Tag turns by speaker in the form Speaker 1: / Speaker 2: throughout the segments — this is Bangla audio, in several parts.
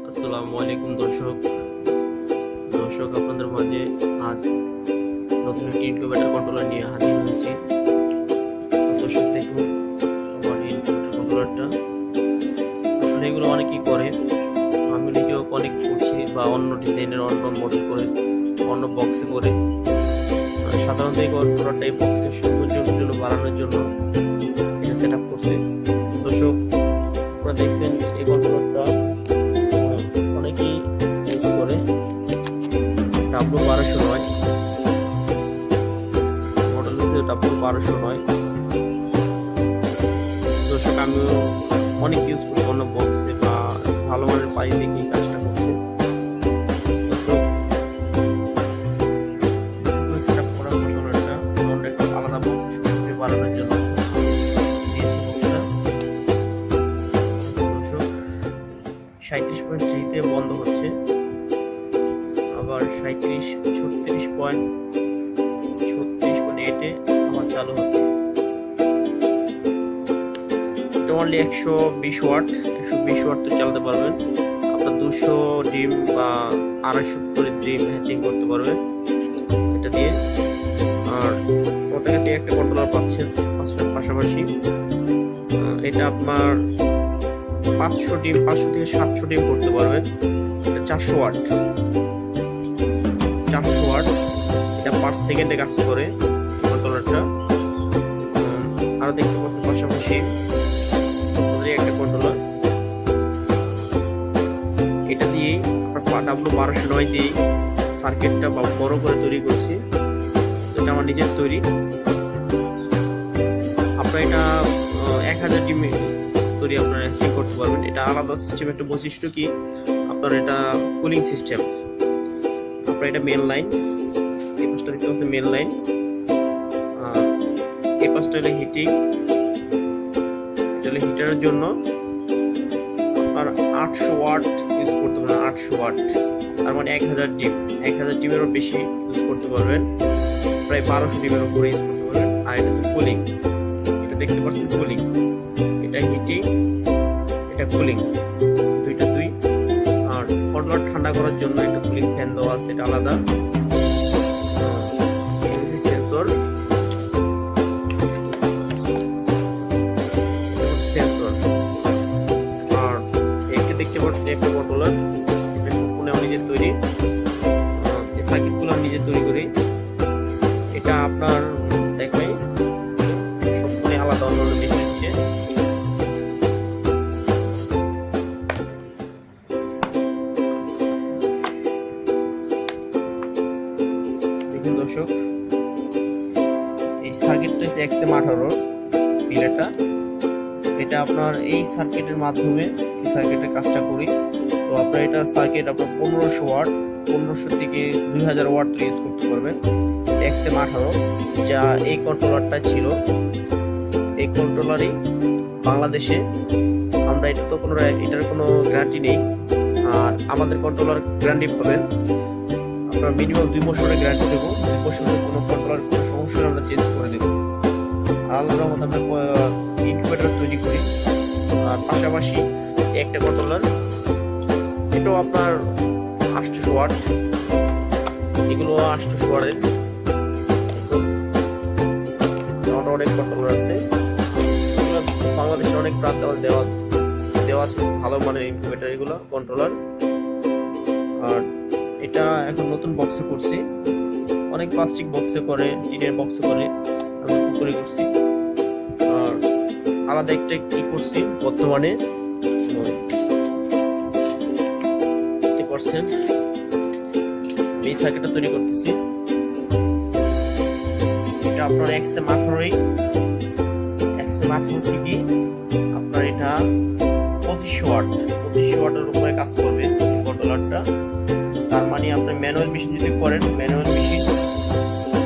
Speaker 1: আসসালামু আলাইকুম দর্শক আপনাদের মাঝে আজ নতুন একটি ইনকিউবেটর কন্ট্রোলার নিয়ে হাজির হয়েছি। তো দর্শক দেখুন আমার ইনকিউবেটর কন্ট্রোলারটা। আসলে এগুলো অনেকেই করে, আমি নিজেও অনেক করছি, বা অন্য ডিজাইনের অন্য মডেল করে অন্য বক্সে করে। সাধারণত এই কন্ট্রোলারটা এই বক্সের সৌন্দর্য বাড়ানোর জন্য এটা সেট আপ করছে। দর্শক আপনারা দেখছেন এই কন্ট্রোলারটা অনেকেই ইউজ করে, W1209 মডেল হচ্ছে W1209। দর্শক আমিও অনেক ইউজ করি অন্য বক্সে, বা ভালো মানের পাই দেখি কাজটা করছে। দর্শক সেটআপ করা কন্ট্রোলারটা অন্য একটা আলাদা বক্স বাড়ানোর জন্য দিয়েছি বক্সটা। দর্শক 37.3 তে বন্ধ হচ্ছে, আবার 36.8 আমার চালু হচ্ছে। এটা অনলি 120 ওয়াট তো চালাতে পারবেন। আপনার 200 ডিম বা 250 করে ডিম হ্যাচিং করতে পারবেন এটা দিয়ে। আর আমাদের কাছে একটা কন্ট্রোলার পাচ্ছেন পাশাপাশি। এটা আপনার 500 থেকে 700 ডিম করতে পারবেন। এটা 400 ওয়াট, এটা পার সেকেন্ডে কাজ করে কন্ট্রোলারটা। আরো দেখতে পাচ্ছেন পাশাপাশি একটা কন্ট্রোলার, এটা দিয়ে W1209 দিয়ে সার্কিটটা বড় করে তৈরি করছি। এটা আমার নিজের তৈরি। আপনার এটা 1000 ডিম তৈরি আপনারা হ্যাচিং করতে পারবেন। এটা আলাদা সিস্টেম, একটা বৈশিষ্ট্য কি, আপনার এটা কুলিং সিস্টেম। আপনার এটা মেন লাইন, এই পাশটা দিতে হচ্ছে মেন লাইন, আর এই পাশটা হলো হিটিং। এটা হলো হিটারের জন্য আপনার 800 ওয়াট ইউজ করতে পারবেন। 800 ওয়াট তার মানে 1000 ডিমেরও বেশি ইউজ করতে পারবেন, প্রায় 1200 ডিমের উপরে ইউজ করতে পারবেন। আর এটা হচ্ছে কুলিং, এটা দেখতে পাচ্ছেন কুলিং, এটা হিটিং, এটা কুলিং, দুইটা দুই। আর কন্ট্রোলার ঠান্ডা করার জন্য একটা কুলিং ফ্যান দেওয়া আছে, এটা আলাদা। সেন্সর, আর একে দেখতে পাচ্ছি একটা কন্ট্রোলার, এটা সম্পূর্ণ আমি নিজে তৈরি। এই সার্কিটগুলো আমি নিজে তৈরি করি। এটা আপনার দেখবেন সম্পূর্ণ আলাদা, অন্য মেশিন হচ্ছে। দেখুন দর্শক, এই সার্কিটটা হচ্ছে XM18 রিলেটা। এটা আপনার এই সার্কিটের মাধ্যমে এই সার্কিটের কাজটা করি। তো আপনার এটা সার্কিট আপনার 1500 ওয়াট, 1500 থেকে 2000 ওয়াট ইউজ করতে পারবেন। XM18 যা এই কন্ট্রোলারটা ছিল, এই কন্ট্রোলারই বাংলাদেশে আমরা এটার কোনো গ্যারান্টি নেই। আর আমাদের কন্ট্রোলার গ্যারান্টি পাবেন আপনার মিনিমাম 2 বছরের গ্যারান্টি দেবো। 2 বছরের কোনো কন্ট্রোলার কোনো সমস্যা আমরা চেঞ্জ করে দেবো। আলাদা মতো আমরা ইনকিউবেটর তৈরি করি। আর পাশাপাশি একটা কন্ট্রোলার, এটাও আপনার 800 ওয়াট, এগুলো 800 ওয়াটের। অনেক কন্ট্রোলার আছে, এগুলো বাংলাদেশের অনেক প্রান্তে দেওয়া আছে ভালো মানের ইনকিউবেটর, এগুলো কন্ট্রোলার। আর এটা এখন নতুন বক্সে করছি, অনেক প্লাস্টিক বক্সে করে, টিনের বক্সে করে, আমি করে করছি। আর আলাদা একটা কি করছি বর্তমানে এই সার্কিটটা তৈরি করতেছি। এটা আপনার XM18 থেকে আপনার এটা 2500 ওয়াটের উপরে কাজ করবে কন্ট্রোলারটা। তার মানে আপনি ম্যানুয়াল মেশিন যদি করেন, ম্যানুয়াল মেশিন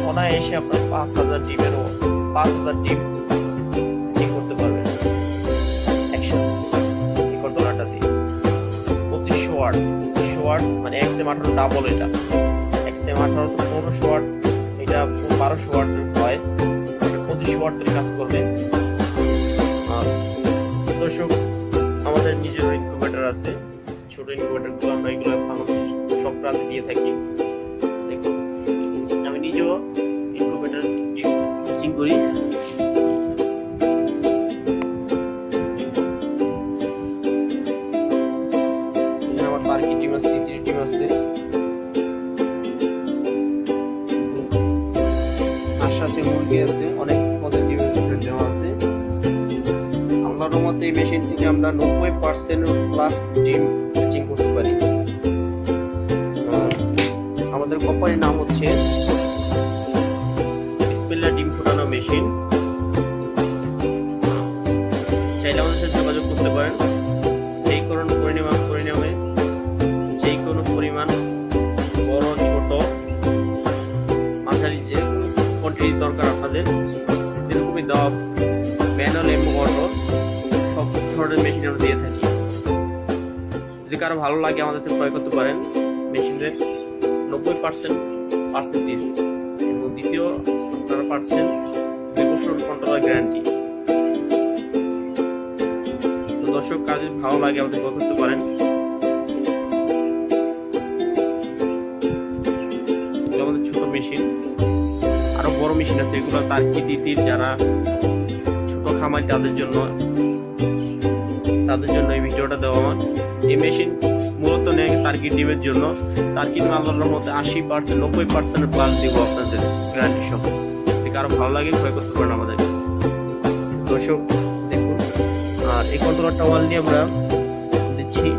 Speaker 1: অনায়াসে আপনার 5000 ডিম ঠিক করতে পারবেন একসাথে এই কন্ট্রোলারটা দিয়ে। 2500 ওয়াট মানে XM18 ডাবল। এটা XM18 তো 1500 ওয়াট, এটা 1200 ওয়াট হয়, এটা 2500 ওয়াট ধরে কাজ করবে। দর্শক আমাদের নিজের ইনকিউবেটর আছে, ছোট ইনকিউবেটর গুলো আমরা এগুলো আমাদের সব প্রান্তে দিয়ে থাকি। দেখুন আমি নিজেও ইনকিউবেটর টিচিং করি। আমার টার্কি ডিম আছে, তিতির ডিম আছে, হাঁস আছে, মুরগি আছে, অনেক পদের ডিম দেওয়া আছে। আল্লাহর রহমতে এই মেশিন থেকে আমরা 90% প্লাস ডিম হ্যাচিং করতে পারি। আমাদের কোম্পানির নাম হচ্ছে বিসমিল্লাহ ডিম ফোটানো মেশিন। চাইলে আমাদের সাথে যোগাযোগ করতে পারেন। যেই কোনো পরিণামে যেই কোনো পরিমাণ বড় ছোট মাঝারি যে কোয়ান্টিটি দরকার আপনাদের এরকমই দেওয়া, ম্যানুয়াল এবং অটো সব ধরনের মেশিন আমরা দিয়ে থাকি। যদি কারো ভালো লাগে আমাদের থেকে ক্রয় করতে পারেন। মেশিনের 90% পার্সেন্টেজ এবং দ্বিতীয় আপনারা পাচ্ছেন 2 বছর কন্ট্রোলার গ্যারান্টি। তো দর্শক, কাজ যদি ভালো লাগে আমাদের ক্রয় করতে পারেন। আমাদের ছোট মেশিন, আরো বড় মেশিন আছে, এগুলো টার্কি তিতির যারা ছোট খামার তাদের জন্য এই ভিডিওটা দেওয়া। আমার এই মেশিন মূলত নেই টার্কি ডিমের জন্য। টার্কির আল্লাহর মধ্যে 80% 90% প্লাস দিব আপনাদের গ্যারান্টি সহ। যদি আরো ভালো লাগে ক্রয় করতে পারেন আমাদের কাছে। দর্শক দেখুন, আর এই কন্ট্রোলারটা অলরেডি আমরা দিচ্ছি।